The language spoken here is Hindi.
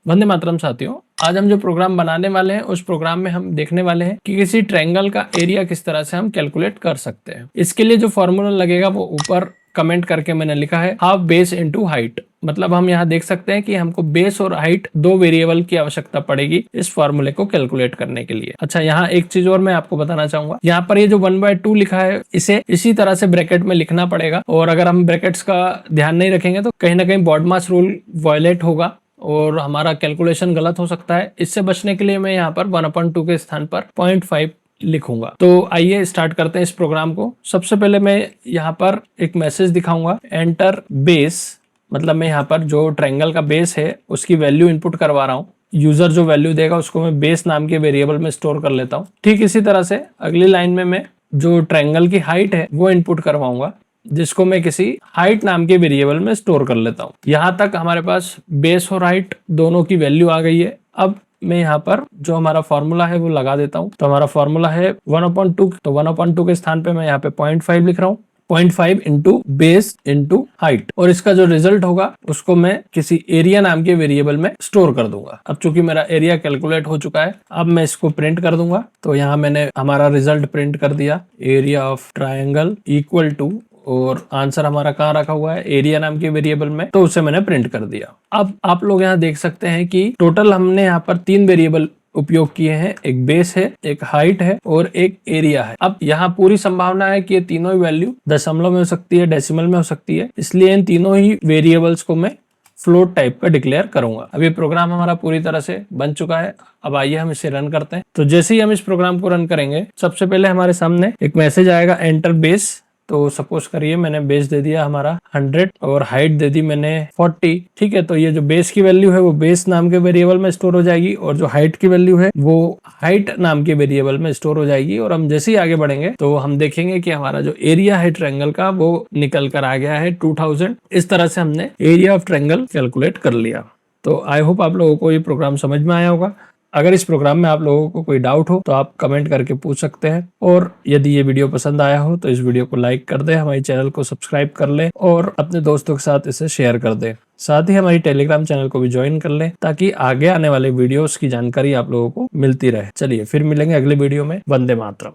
वंदे मातरम साथियों, आज हम जो प्रोग्राम बनाने वाले हैं उस प्रोग्राम में हम देखने वाले हैं कि किसी ट्रायंगल का एरिया किस तरह से हम कैलकुलेट कर सकते हैं। इसके लिए जो फॉर्मूला लगेगा वो ऊपर कमेंट करके मैंने लिखा है, हाफ बेस इनटू हाइट। मतलब हम यहाँ देख सकते हैं कि हमको बेस और हाइट दो वेरिएबल की आवश्यकता पड़ेगी इस फॉर्मूले को कैलकुलेट करने के लिए। अच्छा, यहाँ एक चीज और मैं आपको बताना चाहूंगा, यहाँ पर ये जो 1/2 लिखा है इसे इसी तरह से ब्रैकेट में लिखना पड़ेगा, और अगर हम ब्रैकेट्स का ध्यान नहीं रखेंगे तो कहीं ना कहीं बॉडमास रूल वायलेट होगा और हमारा कैलकुलेशन गलत हो सकता है। इससे बचने के लिए मैं यहाँ पर 1/2 के स्थान पर 0.5 लिखूंगा। तो आइए स्टार्ट करते हैं इस प्रोग्राम को। सबसे पहले मैं यहाँ पर एक मैसेज दिखाऊंगा, एंटर बेस। मतलब मैं यहाँ पर जो ट्रायंगल का बेस है उसकी वैल्यू इनपुट करवा रहा हूँ। यूजर जो वैल्यू देगा उसको मैं बेस नाम के वेरिएबल में स्टोर कर लेता हूँ। ठीक इसी तरह से अगली लाइन में मैं जो ट्रायंगल की हाइट है वो इनपुट करवाऊंगा, जिसको मैं किसी हाइट नाम के वेरिएबल में स्टोर कर लेता हूँ। यहाँ तक हमारे पास बेस और हाइट दोनों की वैल्यू आ गई है। अब मैं यहाँ पर जो हमारा फॉर्मूला है वो लगा देता हूँ। तो हमारा फॉर्मूला है 1/2, तो 1/2 के स्थान पे मैं यहाँ पे 0.5 लिख रहा हूँ। 0.5 इंटू बेस इंटू हाइट, और इसका जो रिजल्ट होगा उसको मैं किसी एरिया नाम के वेरिएबल में स्टोर कर दूंगा। अब चूंकि मेरा एरिया कैलकुलेट हो चुका है, अब मैं इसको प्रिंट कर दूंगा। तो यहाँ मैंने हमारा रिजल्ट प्रिंट कर दिया, area of triangle equal to, और आंसर हमारा कहाँ रखा हुआ है, एरिया नाम के वेरिएबल में, तो उसे मैंने प्रिंट कर दिया। अब आप लोग यहाँ देख सकते हैं कि टोटल हमने यहाँ पर 3 वेरिएबल उपयोग किए हैं, एक बेस है, एक हाइट है और एक एरिया है। अब यहाँ पूरी संभावना है कि ये तीनों ही वैल्यू दशमलव में हो सकती है, डेसिमल में हो सकती है, इसलिए इन तीनों ही वेरिएबल्स को मैं फ्लोट टाइप का डिक्लेयर करूंगा। अब ये प्रोग्राम हमारा पूरी तरह से बन चुका है। अब आइए हम इसे रन करते हैं। तो जैसे ही हम इस प्रोग्राम को रन करेंगे, सबसे पहले हमारे सामने एक मैसेज आएगा, एंटर बेस। तो सपोज करिए मैंने बेस दे दिया हमारा 100 और हाइट दे दी मैंने 40। ठीक है, तो ये जो बेस की वैल्यू है वो बेस नाम के वेरिएबल में स्टोर हो जाएगी, और जो हाइट की वैल्यू है वो हाइट नाम के वेरिएबल में स्टोर हो जाएगी। और हम जैसे ही आगे बढ़ेंगे तो हम देखेंगे कि हमारा जो एरिया है ट्रायंगल का वो निकल कर आ गया है 2000। इस तरह से हमने एरिया ऑफ ट्रायंगल कैलकुलेट कर लिया। तो आई होप आप लोगों को ये प्रोग्राम समझ में आया होगा। अगर इस प्रोग्राम में आप लोगों को कोई डाउट हो तो आप कमेंट करके पूछ सकते हैं, और यदि ये वीडियो पसंद आया हो तो इस वीडियो को लाइक कर दें, हमारे चैनल को सब्सक्राइब कर लें और अपने दोस्तों के साथ इसे शेयर कर दें। साथ ही हमारी टेलीग्राम चैनल को भी ज्वाइन कर लें ताकि आगे आने वाले वीडियोस की जानकारी आप लोगों को मिलती रहे। चलिए फिर मिलेंगे अगले वीडियो में। वंदे मातरम।